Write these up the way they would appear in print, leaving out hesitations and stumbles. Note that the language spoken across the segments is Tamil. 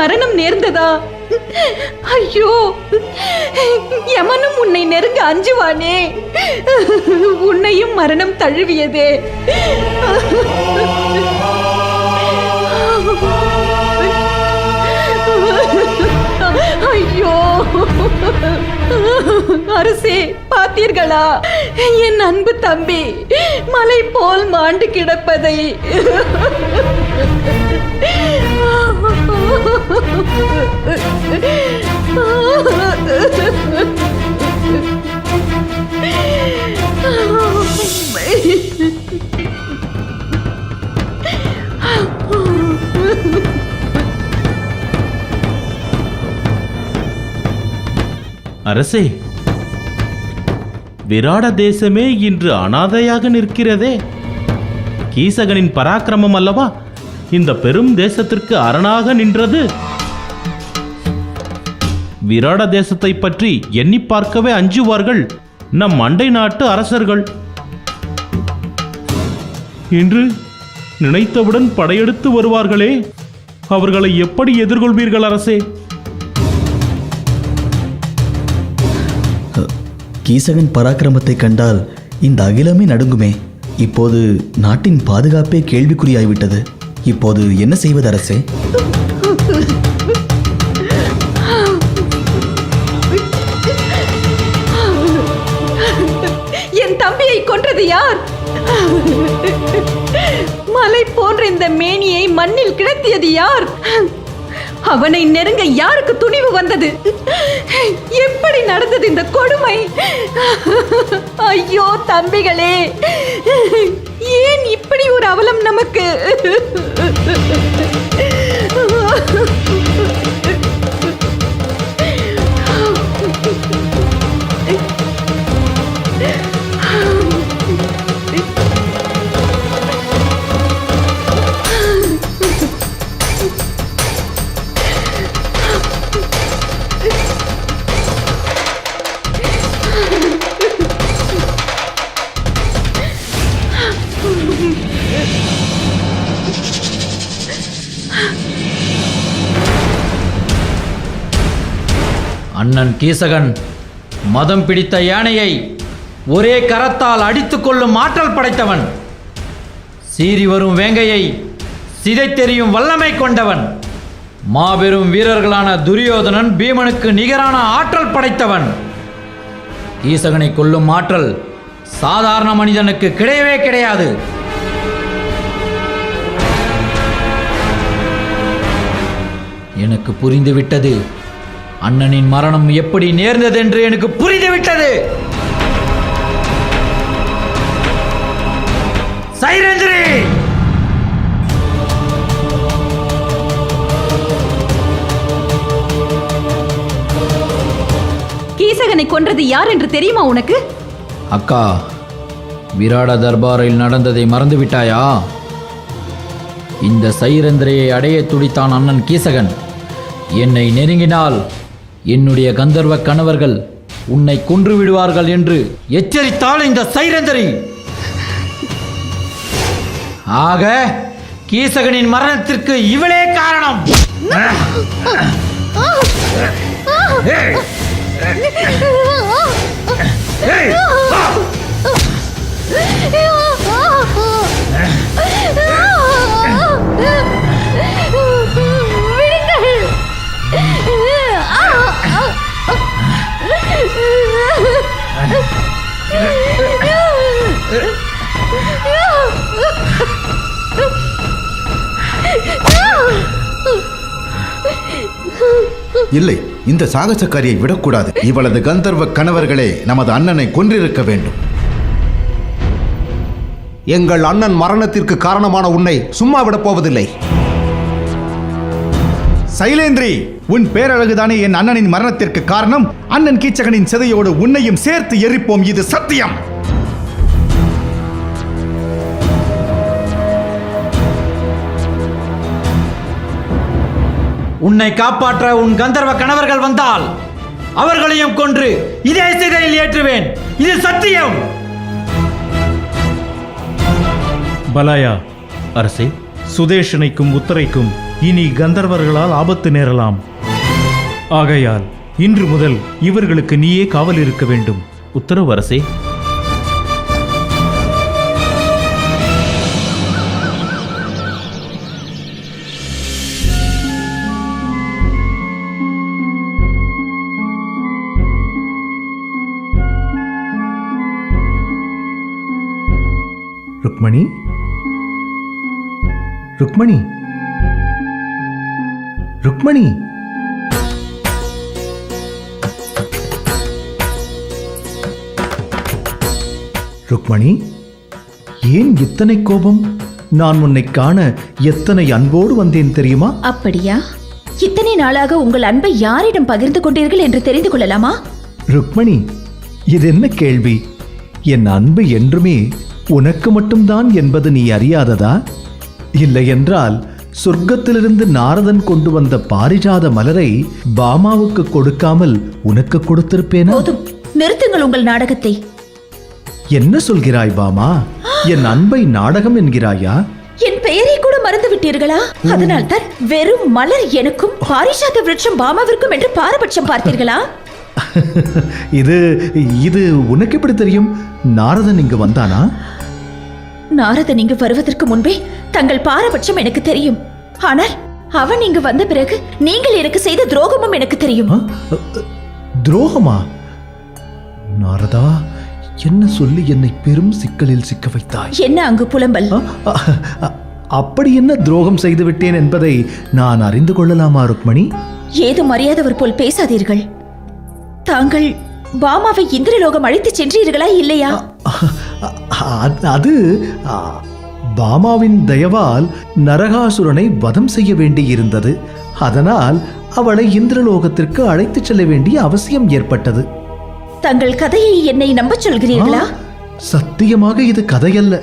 மரணம் நேர்ந்ததா? ஐயோ, யமனும் உன்னை நெருங்க அஞ்சுவானே. உன்னையும் மரணம் தழுவியதே. ஐயோ அரசே, பார்த்தீர்களா என் அன்பு தம்பி மலை போல் மாண்டு கிடப்பதை? அரசே, விராட தேசமே இன்று அனாதையாக நிற்கிறதே. கீசகனின் பராக்கிரமம் அல்லவா இந்த பெரும் தேசத்திற்கு அரணாக நின்றது. விராட தேசத்தை பற்றி எண்ணி பார்க்கவே அஞ்சுவார்கள் நம் அண்டை நாட்டு அரசர்கள். இன்று நினைத்தவுடன் படையெடுத்து வருவார்களே, அவர்களை எப்படி எதிர்கொள்வீர்கள் அரசே? கீசகன் பராக்கிரமத்தை கண்டால் இந்த அகிலமே நடுங்குமே. இப்போது நாட்டின் பாதுகாப்பே கேள்விக்குறியாய்விட்டது. இப்போது என்ன செய்வது அரசே? என் தம்பியை கொன்றது யார்? மலை போன்ற இந்த மேனியை மண்ணில் கிடத்தியது யார்? அவனை நெருங்க யாருக்கு துணிவு வந்தது? எப்படி நடந்தது இந்த கொடுமை? ஐயோ தம்பிகளே, ஏன் இப்படி ஒரு அவலம் நமக்கு? அண்ணன் கீசகன் மதம் பிடித்த யானையை ஒரே கரத்தால் அடித்துக் கொள்ளும் ஆற்றல் படைத்தவன். சீறி வரும் வேங்கையை சிதைத்தெறியும் வல்லமை கொண்டவன். மாபெரும் வீரர்களான துரியோதனன் பீமனுக்கு நிகரான ஆற்றல் படைத்தவன். கீசகனை கொல்லும் ஆற்றல் சாதாரண மனிதனுக்கு கிடையவே கிடையாது. எனக்கு புரிந்துவிட்டது. அண்ணனின் மரணம் எப்படி நேர்ந்தது என்று எனக்கு புரிந்துவிட்டது. சைரேந்திரி, கீசகனை கொன்றது யார் என்று தெரியுமா உனக்கு? அக்கா, விராட தர்பாரில் நடந்ததை மறந்துவிட்டாயா? இந்த சைரேந்திரியை அடைய துடித்தான் அண்ணன் கீசகன். என்னை நெருங்கினால் என்னுடைய கந்தர்வ கணவர்கள் உன்னை கொன்று விடுவார்கள் என்று எச்சரித்தாள் இந்த சைரேந்திரி. ஆக கீசகனின் மரணத்திற்கு இவளே காரணம். இல்லை, இந்த சாகசக்காரியை விடக்கூடாது. இவளது கந்தர்வ கணவர்களே நமது அண்ணனை கொன்றிருக்க வேண்டும். எங்கள் அண்ணன் மரணத்திற்கு காரணமான உன்னை சும்மா விடப் போவதில்லை. சைலேந்திரி, உன் பேரழகுதானே என் அண்ணனின் மரணத்திற்கு காரணம். அண்ணன் கீச்சகனின் சிதையோடு உன்னையும் சேர்த்து எரிப்போம், இது சத்தியம். உன்னை காப்பாற்ற உன் கந்தர்வ கணவர்கள் வந்தால் அவர்களையும் கொன்று இதே சிதையில் ஏற்றுவேன், இது சத்தியம். பலாயா அரசே, சுதேஷனைக்கும் உத்தரைக்கும் இனி கந்தர்வர்களால் ஆபத்து நேரலாம். ஆகையால் இன்று முதல் இவர்களுக்கு நீயே காவல் இருக்க வேண்டும். உத்தரவு அரசே. ருக்மணி, ருக்மணி, ருக்மணி. ருக்மணி, ஏன் இத்தனை கோபம்? நான் உன்னை காண எத்தனை அன்போடு வந்தேன் தெரியுமா? அப்படியா? இத்தனை நாளாக உங்கள் அன்பை யாரிடம் பகிர்ந்து கொண்டீர்கள் என்று தெரிந்து கொள்ளலாமா? ருக்மணி, இது என்ன கேள்வி? என் அன்பு என்றுமே உனக்கு மட்டும்தான் என்பது நீ அறியாததா? இல்லை என்றால் சொர்க்கத்திலிருந்து நாரதன் கொண்டு வந்த பாரிஜாத மலரை பாமாவுக்கு கொடுக்காமல் உனக்கு கொடுத்திருப்பேனா? போதும், நிறுத்துங்கள் உங்கள் நாடகத்தை. என்ன சொல்கிறாய் பாமா? என் அன்பை நாடகம் என்கிறாயா? என் பெயரை கூட மறந்து விட்டீர்களா? அதனால் தான் வெறும் மலர் எனக்கும் பாரிஜாத விருட்சம் பாமாவிற்கும் என்று பாரபட்சம் பார்த்தீர்களா? இது இது உனக்கு எப்படி தெரியும்? நாரதன் இங்கு வந்தானா? நாரதன் இங்கு வருவதற்கு முன்பே தங்கள் பாரபட்சம் எனக்கு தெரியும். ஆனால் அவன் இங்கு வந்த பிறகு நீங்கள் எனக்கு செய்த துரோகமும் எனக்கு தெரியும். துரோகமா? நாரதா, என்ன சொல்லி என்னை பெரும் சிக்கலில் சிக்க வைத்தாய்? என்ன அங்கு புலம்பல்? அப்படி என்ன துரோகம் செய்து விட்டேன் என்பதை நான் அறிந்து கொள்ளலாமா ருக்மணி? ஏதும் அறியாதவர் போல் பேசாதீர்கள். தாங்கள் பாமாவை இந்திரலோகம் அழைத்து சென்றீர்களா இல்லையா? அது பாமாவின் தயவால் நரகாசுரனை வதம் செய்ய வேண்டியிருந்தது. அதனால் அவளை இந்திரலோகத்திற்கு அழைத்துச் செல்ல வேண்டிய அவசியம் ஏற்பட்டது. தங்கள் கதையை என்னை நம்பச் சொல்கிறீர்களா? சத்தியமாக இது கதையல்ல.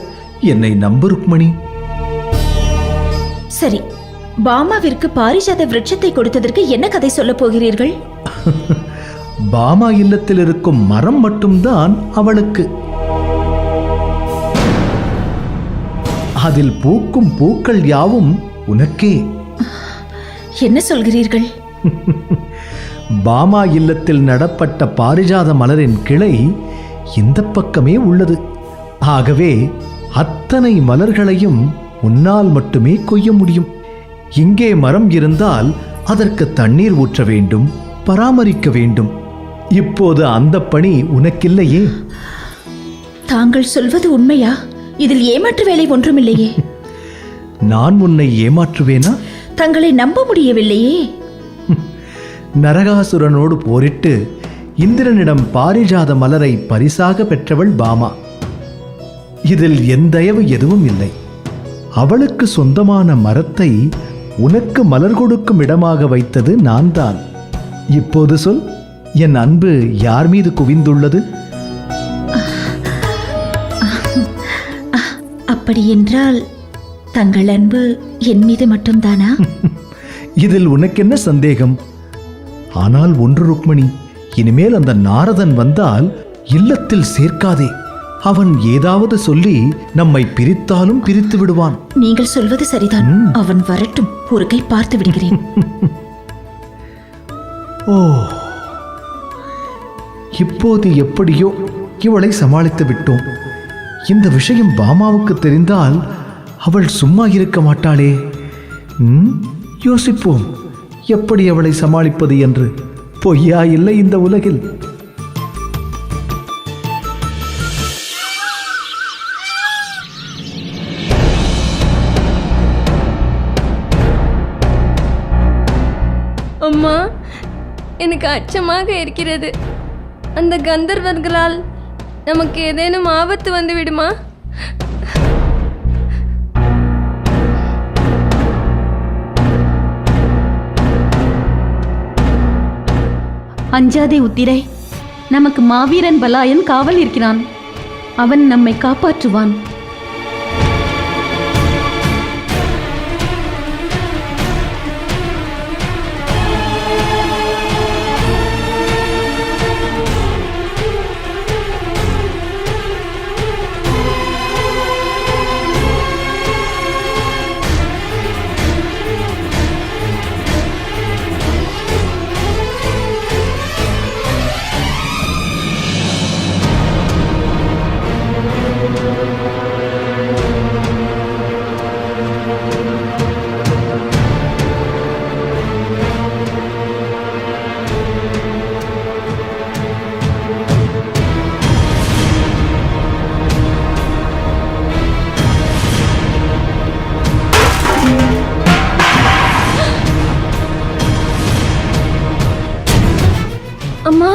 என்னை நம்பு ருக்மணி. சரி, பாமாவிற்கு பாரிஜாத விருட்சத்தை கொடுத்ததற்கு என்ன கதை சொல்ல போகிறீர்கள்? பாமா இல்லத்தில் இருக்கும் மரம் மட்டும்தான் அவளுக்கு. அதில் பூக்கும் பூக்கள் யாவும் உனக்கே. என்ன சொல்கிறீர்கள்? பாமா இல்லத்தில் நடப்பட்ட பாரிஜாத மலரின் கிளை இந்த பக்கமே உள்ளது. ஆகவே அத்தனை மலர்களையும் உன்னால் மட்டுமே கொய்ய முடியும். இங்கே மரம் இருந்தால் அதற்கு தண்ணீர் ஊற்ற வேண்டும், பராமரிக்க வேண்டும். இப்போது அந்த பணி உனக்கில்லையே. தாங்கள் சொல்வது உண்மையா? இதில் ஏமாற்று வேலை ஒன்றுமில்லையே. நான் உன்னை ஏமாற்றுவேனா? தங்களை நம்ப முடியவில்லையே. நரகாசுரனோடு போரிட்டு இந்திரனிடம் பாரிஜாத மலரை பரிசாக பெற்றவள் பாமா. இதில் என் தயவு எதுவும் இல்லை. அவளுக்கு சொந்தமான மரத்தை உனக்கு மலர் கொடுக்கும் இடமாக வைத்தது நான் தான். இப்போது சொல், என் அன்பு யார் மீது குவிந்துள்ளது? அப்படி என்றால் தங்கள் அன்பு என் மீது மட்டும்தானா? இதில் உனக்கு என்ன சந்தேகம்? ஆனால் ஒன்று ருக்மணி, இனிமேல் அந்த நாரதன் வந்தால் இல்லத்தில் சேர்க்காதே. அவன் ஏதாவது சொல்லி நம்மை பிரித்தாலும் பிரித்து விடுவான். நீங்கள் சொல்வது சரிதான். அவன் வரட்டும், ஒரு கை பார்த்து விடுகிறேன். ஓ, இப்போது எப்படியோ இவளை சமாளித்து விட்டோம். இந்த விஷயம் பாமாவுக்கு தெரிந்தால் அவள் சும்மா இருக்க மாட்டாளே. யோசிப்போம், எப்படி அவளை சமாளிப்பது என்று. பொய்யா இல்லை இந்த உலகில். அம்மா, எனக்கு அச்சமாக இருக்கிறது. அந்த கந்தர்வர்களால் நமக்கு ஏதேனும் ஆபத்து வந்து விடுமா? அஞ்சாதே உத்திரை, நமக்கு மாவீரன் பலாயன் காவல் இருக்கிறான். அவன் நம்மை காப்பாற்றுவான். அம்மா,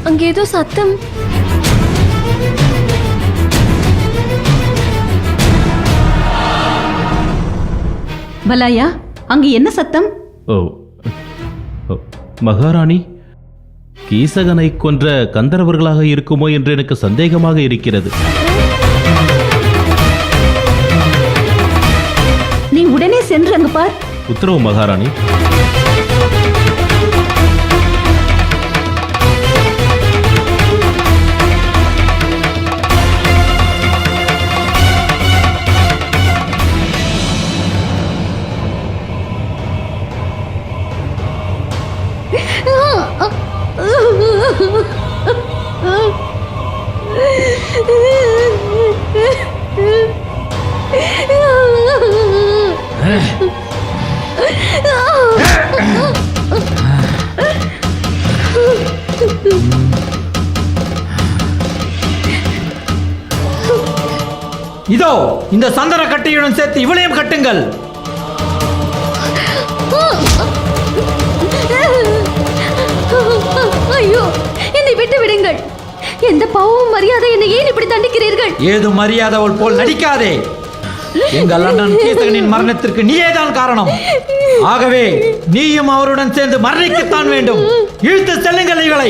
அங்கே ஏதோ சத்தம். பலாயா, அங்க என்ன சத்தம்? ஓ ஓ, மகாராணி, கீசகனை கொன்ற கந்தர்வர்களாக இருக்குமோ என்று எனக்கு சந்தேகமாக இருக்கிறது. நீ உடனே சென்று அங்கு பார். உத்தரவு மகாராணி. இதோ இந்த சந்தன கட்டையுடன் சேர்த்து இவளையும் கட்டுங்கள். ஐயோ, என்னை விட்டு விடுங்கள். எந்த பாவமும் மரியாதை என்னை ஏன் இப்படி தண்டிக்கிறீர்கள்? ஏது மரியாதவள் போல் நடிக்காதே. எங்கள் அண்ணன் கீசகனின் மரணத்திற்கு நீயேதான் காரணம். ஆகவே நீயும் அவருடன் சேர்ந்து மரணிக்கத்தான் வேண்டும். இழுத்து செல்லுங்கள் இவளை.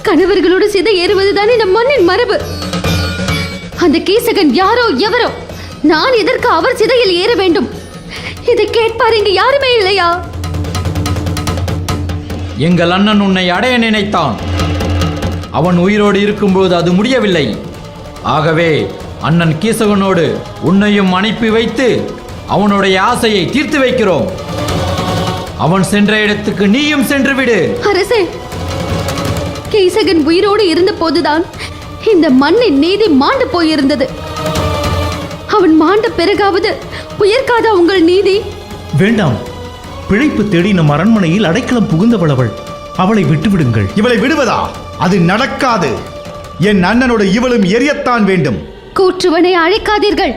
கணவர்களோடு சிதை ஏறுவதுதான் இந்த மண்ணின் மரபு. அந்த கீசகன் யாரோ எவரோ, நான் எதற்கு அவர் சிதையில் ஏற வேண்டும்? இதை கேட்பார் இங்கு யாருமே இல்லையா? எங்கள் அண்ணன் உன்னை அடைய நினைத்தான். அவன் உயிரோடு இருக்கும்போது அது முடியவில்லை. ஆகவே அண்ணன் கீசகனோடு உன்னையும் அனுப்பி வைத்து அவனுடைய ஆசையை தீர்த்து வைக்கிறோம். அவன் சென்ற இடத்துக்கு நீயும் சென்று விடு. அரசே, கீசகன் உயிரோடு இருந்த போதுதான் இந்த மண்ணின் நீதி மாண்டு போயிருந்தது. அவன் மாண்ட பிறகாவது உயர்காத உங்கள் நீதி? வேண்டாம். பிழைப்பு தேடி நம் அரண்மனையில் அடைக்கலம் புகுந்தவள் அவள். அவளை விட்டுவிடுங்கள். இவளை விடுவதா? அது நடக்காது. என் அண்ணனோட இவளும் எரியத்தான் வேண்டும். கூற்றுவனை அழைக்காதீர்கள்.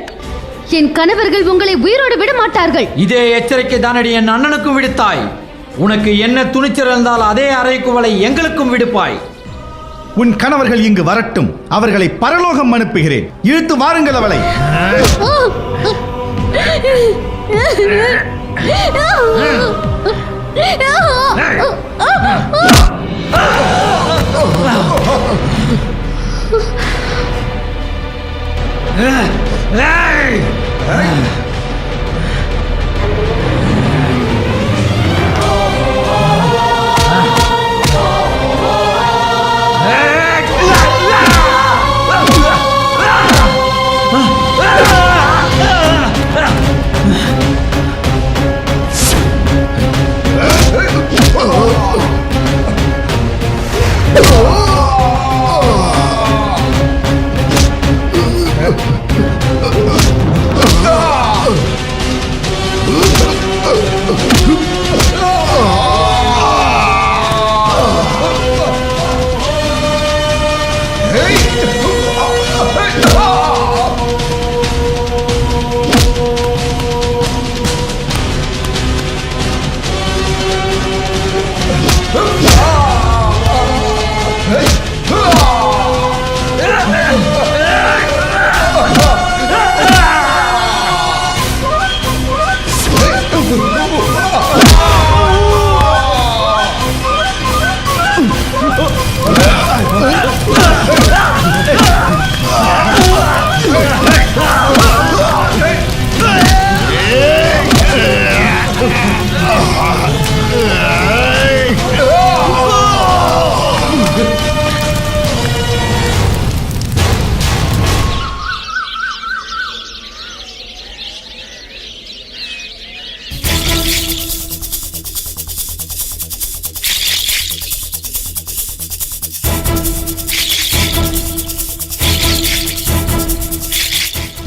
என் கணவர்கள் உங்களை உயிரோடு விட மாட்டார்கள். இதே எச்சரிக்கை தானடி என் அண்ணனுக்கும் விடுத்தாய். உனக்கு என்ன துணிச்சல் இருந்தால் அதே அறைக்குவலை எங்களுக்கும் விடுப்பாய். உன் கணவர்கள் இங்கு வரட்டும். அவர்களை பரலோகம் அனுப்புகிறேன். இழுத்து வாருங்கள் அவளை.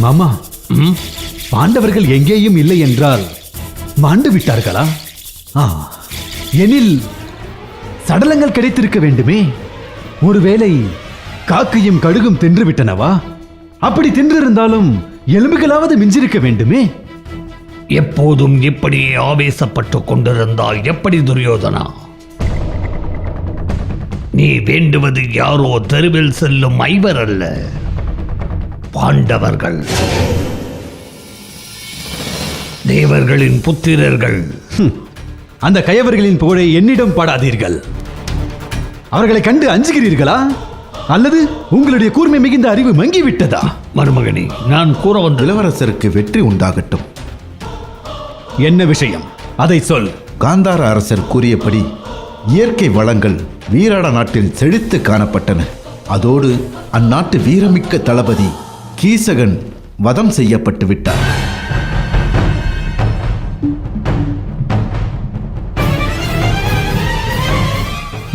மாமா, பாண்டவர்கள் எங்கேயும் இல்லை என்றால் மாண்டு விட்டார்களா? எனில் சடலங்கள் கிடைத்திருக்க வேண்டுமே. ஒருவேளை காக்கையும் கடுகும் தின்று விட்டனவா? அப்படி தின்றிருந்தாலும் எலும்புகளாவது மிஞ்சிருக்க வேண்டுமே. எப்போதும் இப்படி ஆவேசப்பட்டு கொண்டிருந்தால் எப்படி துரியோதனா? நீ வேண்டுவது யாரோ தெருவில் செல்லும் ஐவர் அல்ல, பாண்டவர்கள், தேவர்களின் புத்திரர்கள். அந்த கயவர்களின் புகழை என்னிடம் பாடாதீர்கள். அவர்களை கண்டு அஞ்சுகிறீர்களா அல்லது உங்களுடைய கூர்மை மிகுந்த அறிவு மங்கிவிட்டதா? மருமகனே, நான் கூற வந்த இளவரசருக்கு வெற்றி உண்டாகட்டும். என்ன விஷயம் அதை சொல். காந்தார அரசர் கூறியபடி இயற்கை வளங்கள் வீராட நாட்டில் செழித்து காணப்பட்டன. அதோடு அந்நாட்டு வீரமிக்க தளபதி கீசகன் வதம் செய்யப்பட்டு விட்டார்.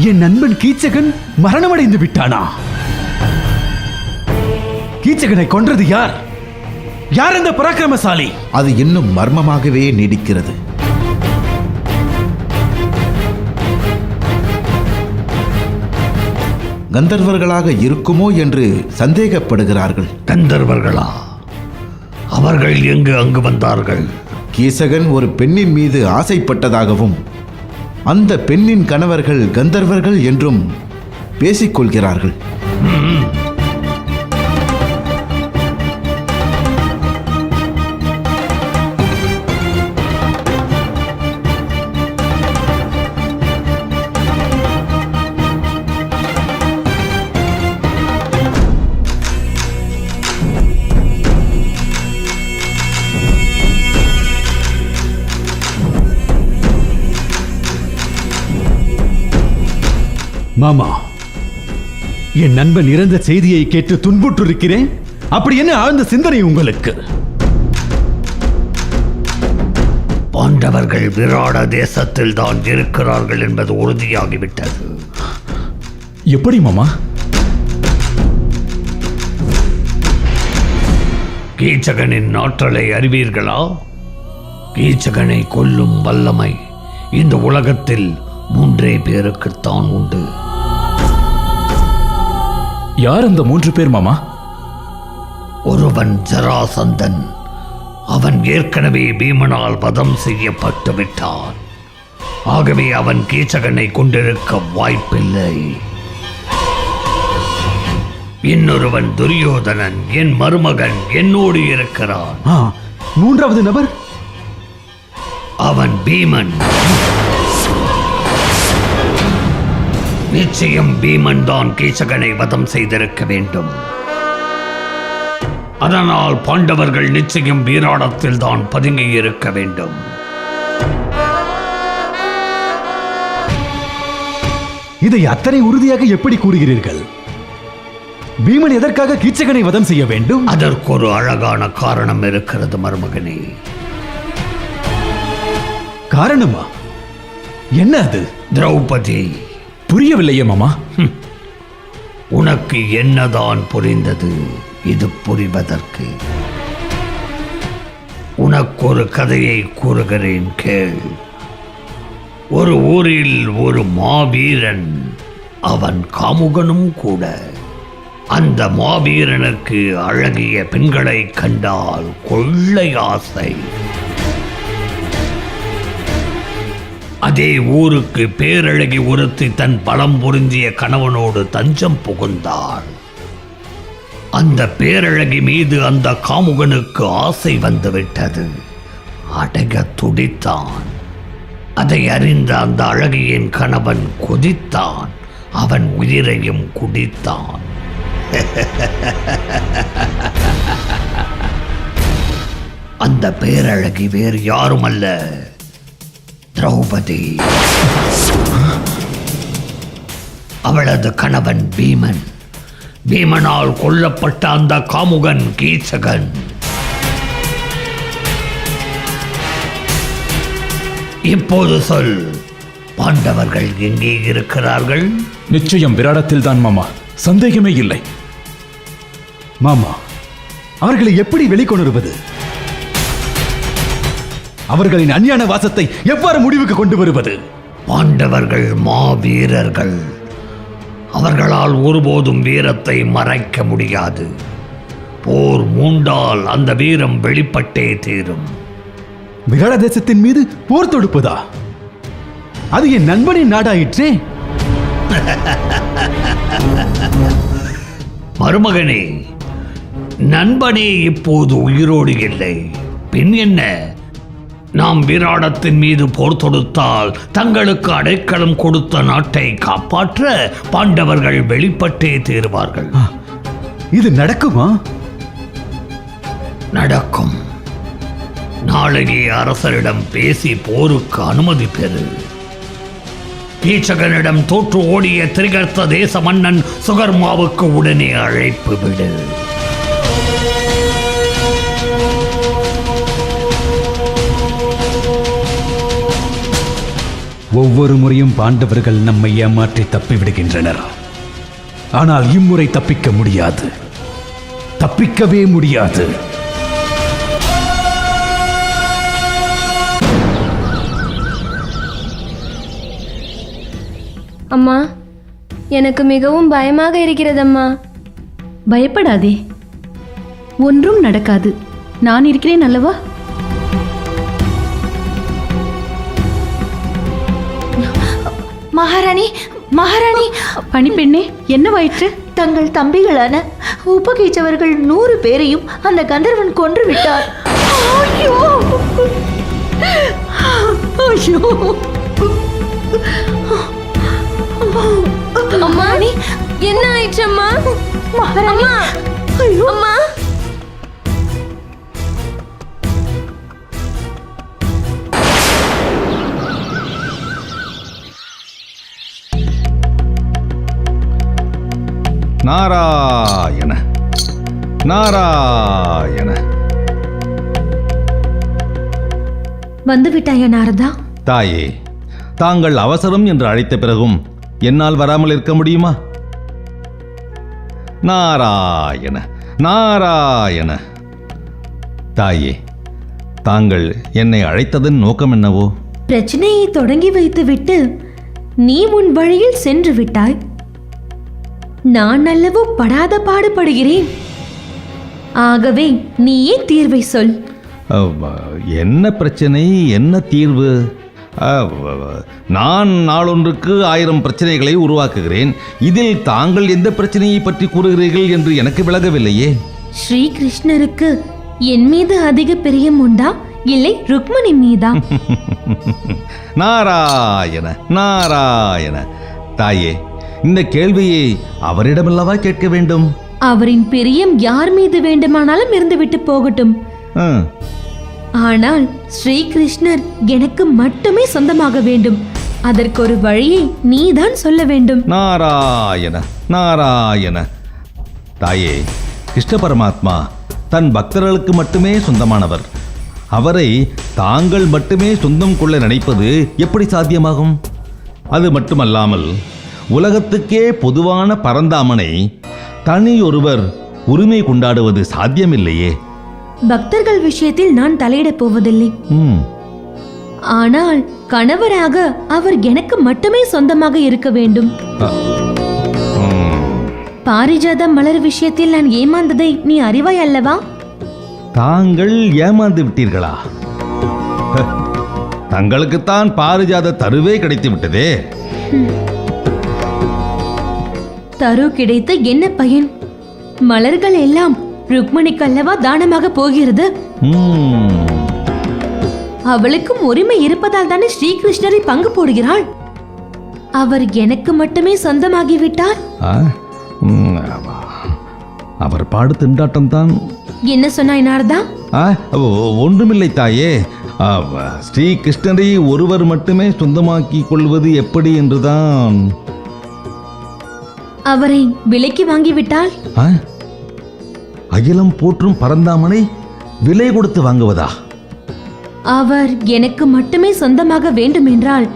என் நண்பன் கீச்சகன் மரணமடைந்து விட்டானா? கீச்சகனை கொன்றது யார்? யார் அந்த பராக்கிரமசாலி? அது இன்னும் மர்மமாகவே நீடிக்கிறது. கந்தர்வர்களாக இருக்குமோ என்று சந்தேகப்படுகிறார்கள். கந்தர்வர்களா? அவர்கள் எங்கு அங்கு வந்தார்கள்? கீசகன் ஒரு பெண்ணின் மீது ஆசைப்பட்டதாகவும் அந்த பெண்ணின் கணவர்கள் கந்தர்வர்கள் என்றும் பேசிக்கொள்கிறார்கள். மாமா, என் நண்பன் இறந்த செய்தியை கேட்டு துன்புற்றிருக்கிறேன். அப்படி என்ன ஆழ்ந்த சிந்தனை உங்களுக்கு? பாண்டவர்கள் விராட தேசத்தில் தான் இருக்கிறார்கள் என்பது உறுதியாகிவிட்டது. எப்படி மாமா? கீச்சகனின் ஆற்றலை அறிவீர்களா? கீச்சகனை கொல்லும் வல்லமை இந்த உலகத்தில் 3 பேருக்குத்தான் உண்டு. யார் அந்த 3 பேர் மாமா? ஒருவன் ஜராசந்தன். அவன் ஏற்கனவே பீமனால் வதம் செய்யப்பட்டு விட்டான். ஆகவே அவன் கீச்சகனை கொண்டிருக்க வாய்ப்பில்லை. இன்னொருவன் துரியோதனன், என் மருமகன், என்னோடு இருக்கிறான். 3வது நபர்? அவன் பீமன். நிச்சயம் பீமன் தான் கீச்சகனை வதம் செய்திருக்க வேண்டும். அதனால் பாண்டவர்கள் நிச்சயம் வீராடத்தில் தான் பதுங்கி இருக்க வேண்டும். இதை அத்தனை உறுதியாக எப்படி கூறுகிறீர்கள்? பீமன் எதற்காக கீச்சகனை வதம் செய்ய வேண்டும்? அதற்கு ஒரு அழகான காரணம் இருக்கிறது மருமகனே. காரணமா? என்ன அது? திரௌபதி. புரியவில்லையே மாமா. உனக்கு என்னதான் புரிந்தது இது புரிவதற்கு? உனக்கு ஒரு கதையை கூறுகிறேன், கேள். ஒரு ஊரில் ஒரு மாவீரன், அவன் காமுகனும் கூட. அந்த மாவீரனுக்கு அழகிய பெண்களை கண்டால் கொள்ளை ஆசை. அதே ஊருக்கு பேரழகி ஒருத்தி தன் பலம் பொருந்திய கணவனோடு தஞ்சம் புகுந்தாள். அந்த பேரழகி மீது அந்த காமுகனுக்கு ஆசை வந்துவிட்டது. அடைய துடித்தான். அதை அறிந்த அந்த அழகியின் கணவன் கொதித்தான். அவன் உயிரையும் குடித்தான். அந்த பேரழகி வேறு யாரும் அல்ல, திரௌபதி. அவளது கணவன் பீமன். பீமனால் கொல்லப்பட்ட அந்த காமுகன் கீச்சகன். இப்போது சொல், பாண்டவர்கள் எங்கே இருக்கிறார்கள்? நிச்சயம் விராடத்தில் தான் மாமா, சந்தேகமே இல்லை. மாமா, அவர்களை எப்படி வெளிக்கொணருவது? அவர்களின் அஞ்ஞான வாசத்தை எவ்வாறு முடிவுக்கு கொண்டு வருவது? பாண்டவர்கள் மாவீரர்கள். அவர்களால் ஒருபோதும் வீரத்தை மறைக்க முடியாது. போர் மூண்டால் அந்த வீரம் வெளிப்பட்டே தீரும். விராட தேசத்தின் மீது போர் தொடுப்பதா? அது என் நண்பனின் நாடாயிற்றே. மருமகனே, நண்பனே இப்போது உயிரோடு இல்லை. பின் என்ன? நாம் விராடத்தின் மீது போர் தொடுத்தால் தங்களுக்கு அடைக்கலம் கொடுத்த நாட்டை காப்பாற்ற பாண்டவர்கள் வெளிப்பட்டே தீர்வார்கள். இது நடக்குமா? நடக்கும். நாளையே அரசரிடம் பேசி போருக்கு அனுமதி பெறு. கீச்சகனிடம் தோற்று ஓடிய திரிகர்த்த தேச மன்னன் சுகர்மாவுக்கு உடனே அழைப்பு விடு. ஒவ்வொரு முறையும் பாண்டவர்கள் நம்மை ஏமாற்றி தப்பிவிடுகின்றனர். ஆனால் இம்முறை தப்பிக்க முடியாது, தப்பிக்கவே முடியாது. அம்மா, எனக்கு மிகவும் பயமாக இருக்கிறதம்மா. பயப்படாதே, ஒன்றும் நடக்காது. நான் இருக்கிறேன் அல்லவா? மகாராணி, மகாராணி, பணிப்பெண்ணே, என்னவாயிற்று? தங்கள் தம்பிகளான உபகீச்சவர்கள் 100 பேரையும் அந்த கந்தர்வன் கொன்று விட்டார். ஐயோ! ஐயோ! அம்மா, என்ன ஆயிற்று அம்மா? மகாராணி, ஐயோ அம்மா! நாராயண நாராயண. வந்து விட்டாயா நாரதா? தாயே, தாங்கள் அவசரம் என்று அழைத்த பிறகும் என்னால் வராமல் இருக்க முடியுமா? நாராயண நாராயண. தாயே, தாங்கள் என்னை அழைத்ததன் நோக்கம் என்னவோ? பிரச்சனையை தொடங்கி வைத்துவிட்டு நீ உன் வழியில் சென்று விட்டாய். நான் அல்லவோ படாத பாடுபடுகிறேன். ஆகவே நீயே தீர்வை சொல். என்ன பிரச்சனை, என்ன தீர்வு? நான் நாளொன்றுக்கு 1000 பிரச்சனைகளை உருவாக்குகிறேன். இதில் தாங்கள் எந்த பிரச்சனையை பற்றி கூறுகிறீர்கள் என்று எனக்கு விளங்கவில்லையே. ஸ்ரீ கிருஷ்ணருக்கு என் மீது அதிக பிரியம் உண்டா, இல்லை ருக்மணி மீதா? நாராயண நாராயண. தாயே, இந்த கேள்வியை அவரிடமல்லவா கேட்க வேண்டும்? அவரின் பிரியம் யார் மீது வேண்டுமானாலும் இருந்துவிட்டு போகட்டும். ஆனால் ஸ்ரீ கிருஷ்ணர் எனக்கு மட்டுமே சொந்தமாக வேண்டும். அதற்கு ஒரு வழியை நீதான் சொல்ல வேண்டும். நாராயண நாராயண. தாயே, கிருஷ்ண பரமாத்மா தன் பக்தர்களுக்கு மட்டுமே சொந்தமானவர். அவரை தாங்கள் மட்டுமே சொந்தம் கொள்ள நினைப்பது எப்படி சாத்தியமாகும்? அது மட்டுமல்லாமல் உலகத்துக்கே பொதுவான பரந்தாமனை தனியொருவர் உரிமை கொண்டாடுவது சாத்தியமில்லையே. பக்தர்கள் விஷயத்தில் நான் தலையிடப் போவதில்லை. ஆனால் கணவராக அவர் எனக்கு மட்டுமே சொந்தமாக இருக்க வேண்டும். பாரிஜாத மலர் விஷயத்தில் நான் ஏமாந்ததை நீ அறிவாய் அல்லவா? தாங்கள் ஏமாந்து விட்டீர்களா? தங்களுக்குத்தான் பாரிஜாத தருவே கிடைத்து விட்டதே. தரு கிடைத்த என்ன பயன்? மலர்கள் எல்லாம் ருக்மணிக்கு அல்லவா தானமாக போகிறது. அவளுக்கும் உரிமை இருப்பதால் தானே ஸ்ரீகிருஷ்ணரை பங்கு போடுகிறாள். அவர் எனக்கு மட்டுமே சொந்தமாகிவிட்டார். அவர் பாடு திண்டாட்டம் தான். என்ன சொன்னாய் நாரதா? ஒன்றுமில்லை தாயே. ஸ்ரீ கிருஷ்ணரை ஒருவர் மட்டுமே சொந்தமாக்கிக் கொள்வது எப்படி என்றுதான். அவரை விலைக்கு வாங்கிவிட்டால்? அகிலம் போற்றும் பரந்தாமனை விலை கொடுத்து வாங்குவதா? அவர் எனக்கு மட்டுமே சொந்தமாக வேண்டும் என்றால்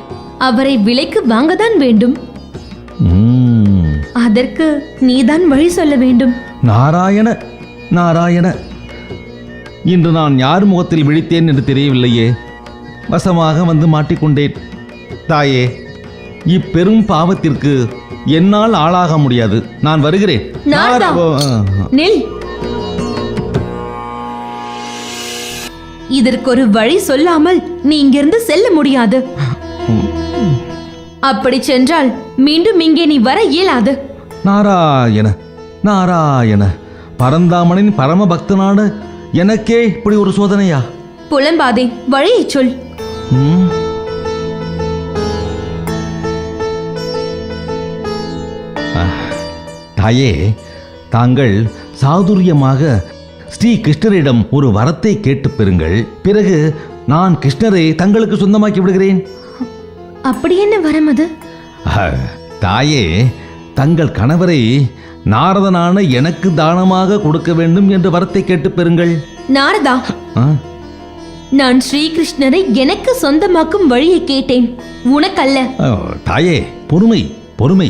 அவரை விலைக்கு வாங்கத்தான் வேண்டும். அதற்கு நீதான் வழி சொல்ல வேண்டும். நாராயண நாராயண. இன்று நான் யார் முகத்தில் விழித்தேன் என்று தெரியவில்லையே. வசமாக வந்து மாட்டிக்கொண்டேன். தாயே, இப்பெரும் பாவத்திற்கு என்னால் ஆளாக முடியாது. நான் வருகிறேன். நில். இதற்கு ஒரு வழி சொல்லாமல் நீ இங்கிருந்து செல்ல முடியாது. அப்படி சென்றால் மீண்டும் இங்கே நீ வர இயலாது. நாராயண நாராயண, பரந்தாமனின் பரம பக்தனான எனக்கே இப்படி ஒரு சோதனையா? புலம்பாதே, வழியை சொல். ம்? தாயே, தாங்கள் சாதுரியமாக ஸ்ரீ கிருஷ்ணரிடம் ஒரு வரத்தை கேட்டு பெறுங்கள். பிறகு நான் கிருஷ்ணரை தங்களுக்கு சொந்தமாக்கி விடுகிறேன். அப்படி என்ன வரம் அது? தாயே, தங்கள் கணவரை நாரதனான எனக்கு தானமாக கொடுக்க வேண்டும் என்ற வரத்தை கேட்டு பெறுங்கள். நாரதா, நான் ஸ்ரீகிருஷ்ணரை எனக்கு சொந்தமாக்கும் வழியை கேட்டேன், உனக்கல்ல. தாயே, பொறுமை பொறுமை.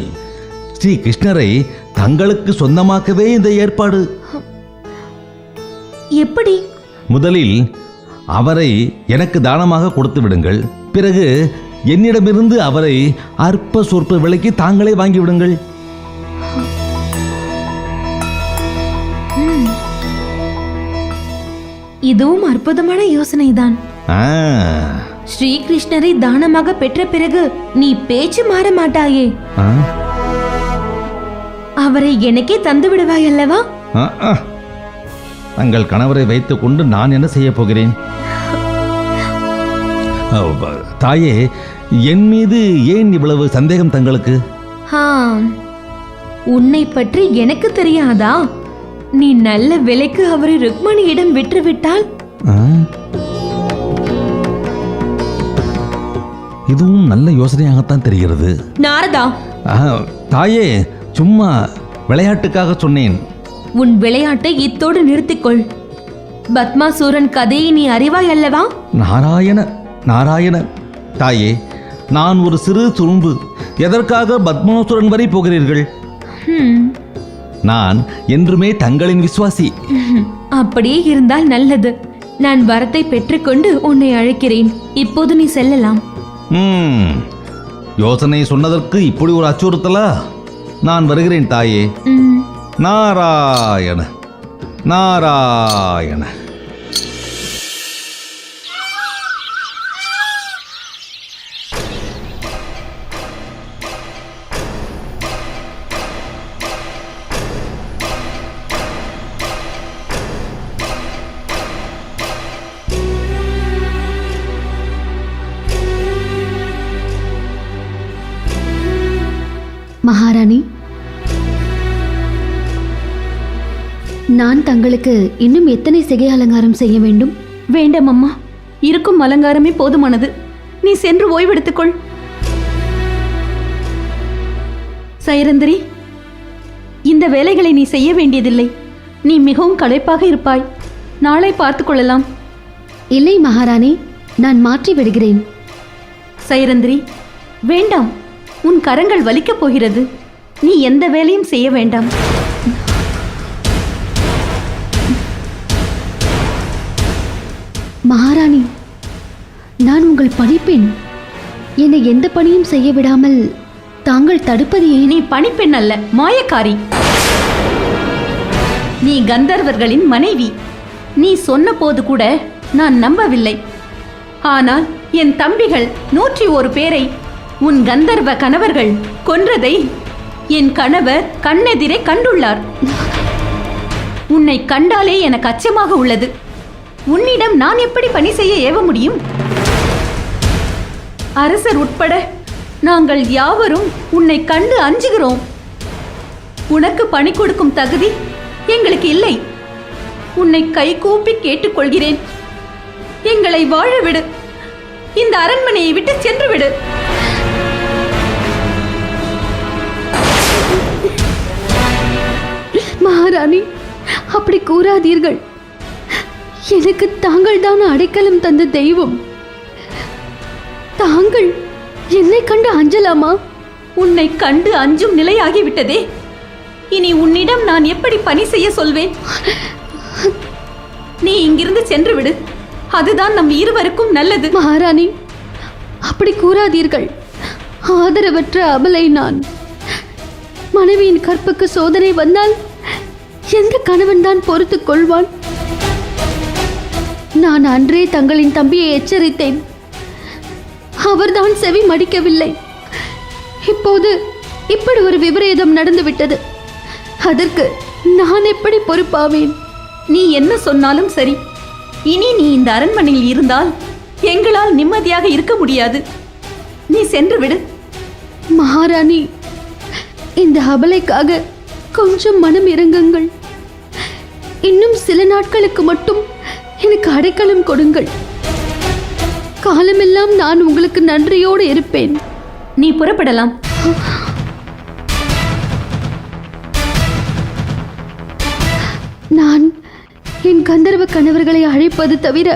ஸ்ரீ கிருஷ்ணரை தங்களுக்கு சொந்தமாக்கவே இந்த ஏற்பாடு. எப்படி? முதலில் அவரை எனக்கு தானமாக கொடுத்து விடுங்கள். பிறகு என்னிடமிருந்து அவரை அற்ப சொற்ப விலைக்கு தாங்களே வாங்கி விடுங்கள். இதுவும் அற்புதமான யோசனைதான். ஸ்ரீகிருஷ்ணரை தானமாக பெற்ற பிறகு நீ பேச்சு மாற மாட்டாயே. அவரை எனக்கே தந்து விடுவாய் அல்லவா? தங்கள் கணவரை வைத்துக் கொண்டு நான் என்ன செய்ய போகிறேன்? தாயே, என் மீது ஏன் இவ்வளவு சந்தேகம் தங்களுக்கு? உன்னை பற்றி எனக்கு தெரியாதா? நீ நல்ல விலைக்கு அவரை ருக்மணியிடம் விற்றுவிட்டால்? இதுவும் நல்ல யோசனையாகத்தான் தெரிகிறது. நாரதா, தாயே, சும்மா விளையாட்டுக்காக சொன்னேன். உன் விளையாட்டை இத்தோடு நிறுத்திக்கொள். பத்மாசூரன் கதையை நீ அறிவாய் அல்லவா? நாராயண நாராயண. தாயே, நான் ஒரு சிறு துரும்பு. எதற்காக பத்மாசுரன் வரை போகிறீர்கள்? நான் என்றுமே தங்களின் விசுவாசி. அப்படியே இருந்தால் நல்லது. நான் வரத்தை பெற்றுக்கொண்டு உன்னை அழைக்கிறேன். இப்போது நீ செல்லலாம். யோசனை சொன்னதற்கு இப்படி ஒரு அச்சுறுத்தலா? நான் வருகிறேன் தாயே. நாராயண நாராயண. மகாராணி, நான் தங்களுக்கு இன்னும் எத்தனை சிகை அலங்காரம் செய்ய வேண்டும்? வேண்டாம் அம்மா, இருக்கும் அலங்காரமே போதுமானது. நீ சென்று ஓய்வெடுத்துக்கொள். சைரந்திரி, இந்த வேலைகளை நீ செய்ய வேண்டியதில்லை. நீ மிகவும் களைப்பாக இருப்பாய். நாளை பார்த்துக் கொள்ளலாம். இல்லை மகாராணி, நான் மாற்றி விடுகிறேன். சைரந்திரி, வேண்டாம். உன் கரங்கள் வலிக்கப் போகிறது. நீ எந்த வேலையும் செய்ய வேண்டாம். மகாராணி, நான் உங்கள் பணிப்பெண். என்னை எந்த பணியும் செய்ய விடாமல் தாங்கள் தடுப்பது ஏன்? நீ பணிப்பெண் அல்ல, மாயக்காரி. நீ கந்தர்வர்களின் மனைவி. நீ சொன்ன போது கூட நான் நம்பவில்லை. ஆனால் என் தம்பிகள் 101 பேரை உன் கந்தர்வ கணவர்கள் கொன்றதை என் கணவர் கண்ணெதிரே கண்டுள்ளார். உன்னை கண்டாலே எனக்கு அச்சமாக உள்ளது. உன்னிடம் நான் எப்படி பணி செய்ய ஏவ முடியும்? அரசர் உட்பட நாங்கள் யாவரும் உன்னை கண்டு அஞ்சுகிறோம். உனக்கு பணி கொடுக்கும் தகுதி எங்களுக்கு இல்லை. உன்னை கைகூப்பி கேட்டுக்கொள்கிறேன், எங்களை வாழ விடு. இந்த அரண்மனையை விட்டு சென்று விடு. மகாராணி, அப்படி கூறாதீர்கள். எனக்கு தாங்கள் தான் அடைக்கலம் தந்த தெய்வம். தாங்கள் என்னை கண்டு அஞ்சலாமா? உன்னை கண்டு அஞ்சும் நிலையாகிவிட்டதே. இனி உன்னிடம் நான் எப்படி பணி செய்ய சொல்வேன்? நீ இங்கிருந்து சென்று விடு. அதுதான் நம் இருவருக்கும் நல்லது. மகாராணி, அப்படி கூறாதீர்கள். ஆதரவற்ற அபலை நான். மனைவியின் கற்புக்கு சோதனை வந்தால் எந்த கணவன் தான் பொறுத்துக் கொள்வான்? நான் அன்றே தங்களின் தம்பியை எச்சரித்தேன். அவர்தான் செவி மடிக்கவில்லை. இப்போது இப்படி ஒரு விபரீதம் நடந்துவிட்டது. அதற்கு நான் எப்படி பொறுப்பாவேன்? நீ என்ன சொன்னாலும் சரி, இனி நீ இந்த அரண்மனையில் இருந்தால் எங்களால் நிம்மதியாக இருக்க முடியாது. நீ சென்று விடு. மகாராணி, இந்த அபலைக்காக கொஞ்சம் மனம் இறங்குங்கள். இன்னும் சில நாட்களுக்கு மட்டும் எனக்கு அடைக்கலம் கொடுங்கள். காலமெல்லாம் நான் உங்களுக்கு நன்றியோடு இருப்பேன். நீ புறப்படலாம். நான் என் கந்தர்வ கணவர்களை அழைப்பது தவிர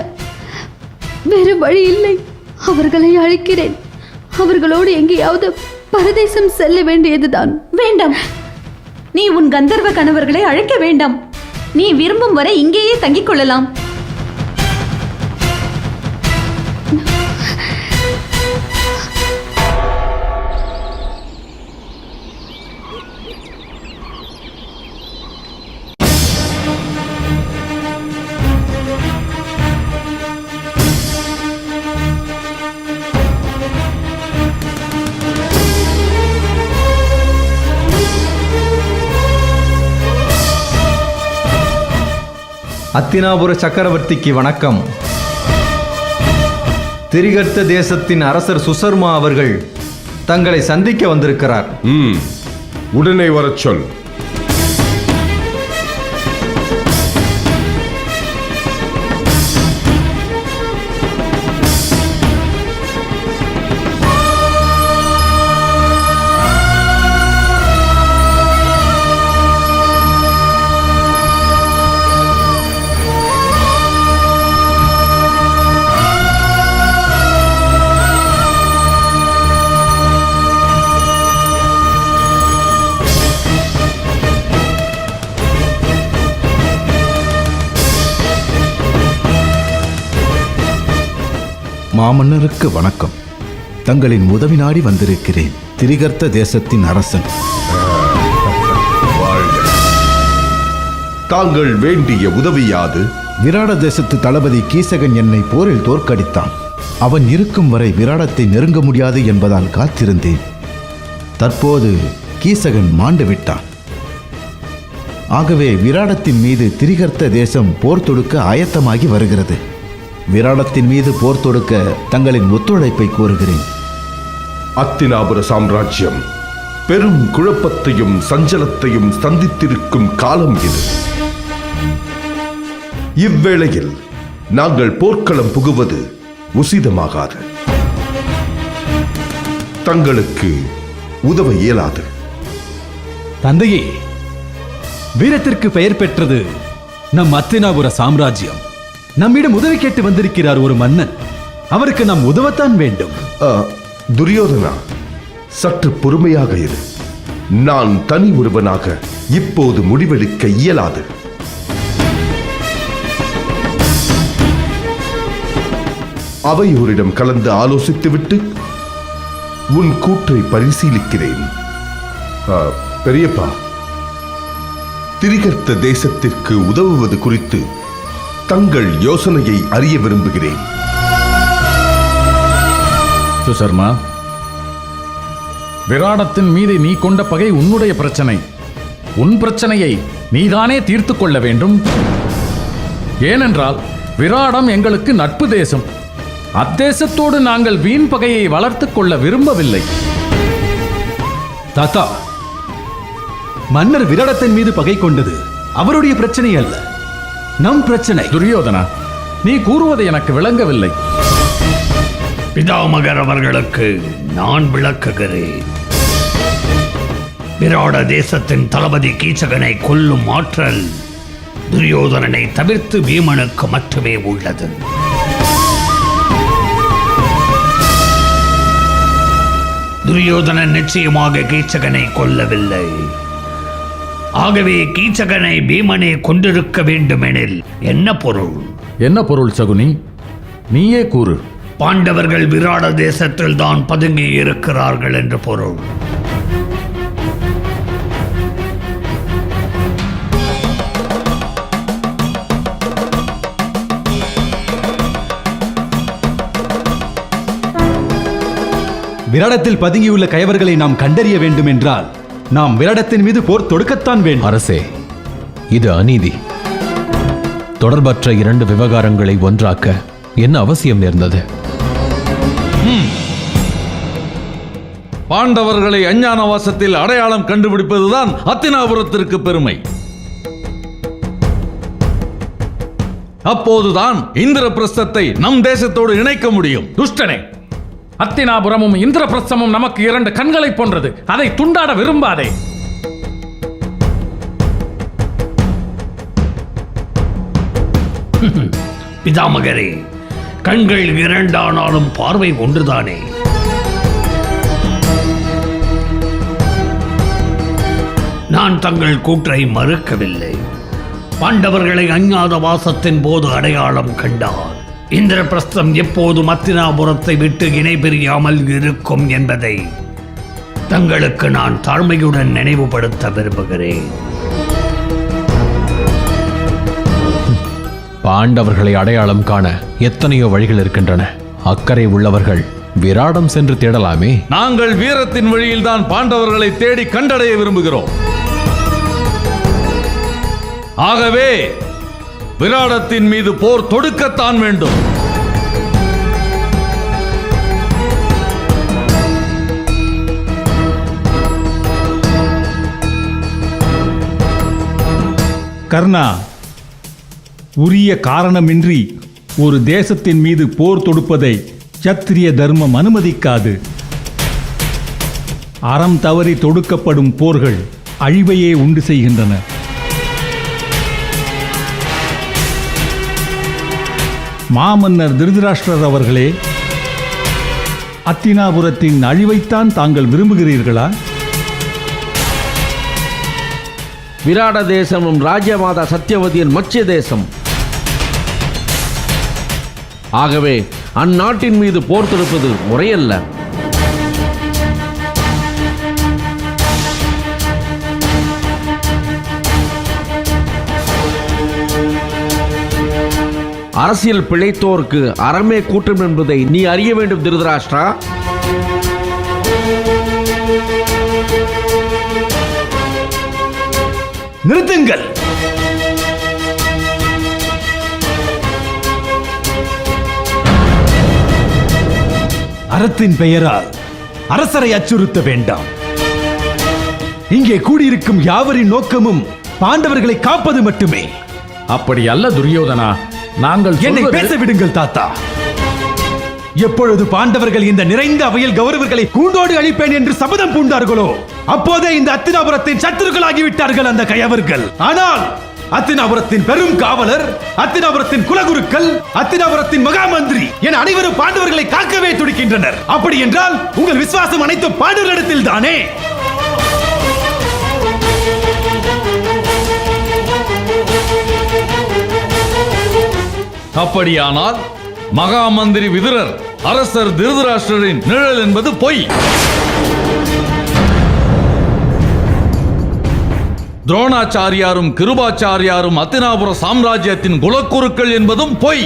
வேறு வழி இல்லை. அவர்களை அழைக்கிறேன். அவர்களோடு எங்கேயாவது பரதேசம் செல்ல வேண்டியதுதான். வேண்டாம், நீ உன் கந்தர்வ கணவர்களை அழைக்க வேண்டாம். நீ விரும்பும் வரை இங்கேயே தங்கிக் கொள்ளலாம். அத்தினாபுர சக்கரவர்த்திக்கு வணக்கம். திரிகர்த்த தேசத்தின் அரசர் சுசர்மா அவர்கள் தங்களை சந்திக்க வந்திருக்கிறார். உடனே வரச் சொல். மாமன்னருக்கு வணக்கம். தங்களின் உதவி நாடி வந்திருக்கிறேன். திரிகர்த்த தேசத்தின் அரசன். தாங்கள் வேண்டிய உதவியாது? விராட தேசத்து தளபதி கீசகன் என்னை போரில் தோற்கடித்தான். அவன் இருக்கும் வரை விராடத்தை நெருங்க முடியாது என்பதால் காத்திருந்தேன். தற்போது கீசகன் மாண்டு விட்டான். ஆகவே விராடத்தின் மீது திரிகர்த்த தேசம் போர் தொடுக்க ஆயத்தமாகி வருகிறது. விராடத்தின் மீது போர் தொடுக்க தங்களின் ஒத்துழைப்பை கோருகிறேன். அத்தினாபுர சாம்ராஜ்யம் பெரும் குழப்பத்தையும் சஞ்சலத்தையும் சந்தித்திருக்கும் காலம் இது. இவ்வேளையில் நாங்கள் போர்க்களம் புகுவது உசிதமாகாது. தங்களுக்கு உதவ இயலாது. தந்தையே, வீரத்திற்கு பெயர் பெற்றது நம் அத்தினாபுர சாம்ராஜ்யம். நம்மிடம் உதவி கேட்டு வந்திருக்கிறார் ஒரு மன்னன். அவருக்கு நாம் உதவத்தான் வேண்டும். துரியோதனா, சற்று பொறுமையாக இரு. நான் தனி ஒருவனாக இப்போது முடிவெடுக்க இயலாது. அவையோரிடம் கலந்து ஆலோசித்துவிட்டு உன் கூற்றை பரிசீலிக்கிறேன். பெரியப்பா, திரிகர்த்த தேசத்திற்கு உதவுவது குறித்து தங்கள் யோசனையை அறிய விரும்புகிறேன். சுசர்மா, விராடத்தின் மீது நீ கொண்ட பகை உன்னுடைய பிரச்சனை. உன் பிரச்சனையை நீதானே தீர்த்து கொள்ள வேண்டும். ஏனென்றால் விராடம் எங்களுக்கு நட்பு தேசம். அத்தேசத்தோடு நாங்கள் வீண் பகையை வளர்த்துக் கொள்ள விரும்பவில்லை. தாத்தா, மன்னர் விராடத்தின் மீது பகை கொண்டது அவருடைய பிரச்சனை அல்ல, நம் பிரச்சனை. துரியோதனா, நீ கூறுவது எனக்கு விளங்கவில்லை. பிதாமகர் அவர்களுக்கு நான் விளக்குகிறேன். விராட தேசத்தின் தளபதி கீச்சகனை கொல்லும் ஆற்றல் துரியோதனனை தவிர்த்து பீமனுக்கு மட்டுமே உள்ளது. துரியோதனன் நிச்சயமாக கீச்சகனை கொல்லவில்லை. ஆகவே கீச்சகனை பீமனே கொண்டிருக்க வேண்டுமெனில் என்ன பொருள்? என்ன பொருள் சகுனி? நீயே கூறு. பாண்டவர்கள் விராட தேசத்தில் தான் பதுங்கி இருக்கிறார்கள் என்று பொருள். விராடத்தில் பதுங்கியுள்ள கயவர்களை நாம் கண்டறிய வேண்டும் என்றால் நாம் விராடத்தின் மீது போர் தொடுக்கத்தான் வேண்டும். அரசே, இது அநீதி. தொடர்பற்ற 2 விவகாரங்களை ஒன்றாக்க என்ன அவசியம் நேர்ந்தது? பாண்டவர்களை அஞ்ஞானவாசத்தில் அடையாளம் கண்டுபிடிப்பதுதான் அத்தினாபுரத்திற்கு பெருமை. அப்போதுதான் இந்திரபிரஸ்தத்தை நம் தேசத்தோடு இணைக்க முடியும். துஷ்டனே, அத்தினாபுரமும் இந்திரபிரஸ்தமும் நமக்கு 2 கண்களை போன்றது. அதை துண்டாட விரும்பாதே. பிதாமகரே, கண்கள் 2 ஆனாலும் பார்வை ஒன்றுதானே. நான் தங்கள் கூற்றை மறுக்கவில்லை. பாண்டவர்களை அஞ்ஞாத வாசத்தின் போது அடையாளம் கண்டார். இந்திரபிரஸ்தம் எப்போதும் அத்தினாபுரத்தை விட்டு இணை பிரியாமல் இருக்கும் என்பதை தங்களுக்கு நான் தாழ்மையுடன் நினைவுபடுத்த விரும்புகிறேன். பாண்டவர்களை அடையாளம் காண எத்தனையோ வழிகள் இருக்கின்றன. அக்கறை உள்ளவர்கள் விராடம் சென்று தேடலாமே. நாங்கள் வீரத்தின் வழியில்தான் பாண்டவர்களை தேடி கண்டடைய விரும்புகிறோம். ஆகவே விராடத்தின் மீது போர் தொடுக்கத்தான் வேண்டும். கர்ணா, உரிய காரணமின்றி ஒரு தேசத்தின் மீது போர் தொடுப்பதை சத்திரிய தர்மம் அனுமதிக்காது. அறம் தவறி தொடுக்கப்படும் போர்கள் அழிவையே உண்டு செய்கின்றன. மாமன்னர் திருதராஷ்டிரர் அவர்களே, அத்தினாபுரத்தின் அழிவைத்தான் தாங்கள் விரும்புகிறீர்களா? விராட தேசமும் ராஜ்யமாதா சத்தியவதியின் மச்சிய தேசம். ஆகவே அந்நாட்டின் மீது போர் தொடுப்பது முறையல்ல. அரசியல் பிழைத்தோருக்கு அறமே கூட்டம் என்பதை நீ அறிய வேண்டும் திருதராஷ்டிரா. நிறுத்துங்கள். அறத்தின் பெயரால் அரசரை அச்சுறுத்த வேண்டாம். இங்கே கூடியிருக்கும் யாவரின் நோக்கமும் பாண்டவர்களை காப்பது மட்டுமே. அப்படி அல்ல துரியோதனா. நாங்கள் என்னை பேச விடுங்கள் தாத்தா. எப்பொழுது பாண்டவர்கள் இந்த நிறைந்த அவையில் கௌரவர்களை கூண்டோடு அழிப்பேன் என்று சபதம் பூண்டார்களோ அப்போதே இந்த அத்தினாபுரத்தின் சத்துருக்களாகிவிட்டார்கள் அந்த கயவர்கள். ஆனால் அத்தினாபுரத்தின் பெரும் காவலர், அத்தினாபுரத்தின் குலகுருக்கள், அத்தினாபுரத்தின் மகாமந்திரி என அனைவரும் பாண்டவர்களை காக்கவே துடிக்கின்றனர். அப்படி என்றால் உங்கள் விசுவாசம் அனைத்து பாண்டவர்களிடத்தில் தானே? அப்படியானால் மகாமந்திரி விதுரர் அரசர் திருதராஷ்டிரரின் நிழல் என்பது பொய். துரோணாச்சாரியாரும் கிருபாச்சாரியாரும் அத்தினாபுர சாம்ராஜ்யத்தின் குலக்குருக்கள் என்பதும் பொய்.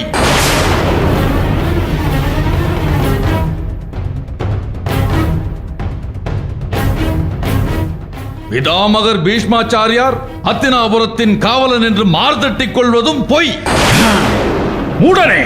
பிதாமகர் பீஷ்மாச்சாரியார் அத்தினாபுரத்தின் காவலன் என்று மார்தட்டிக் கொள்வதும் பொய். மூடனே,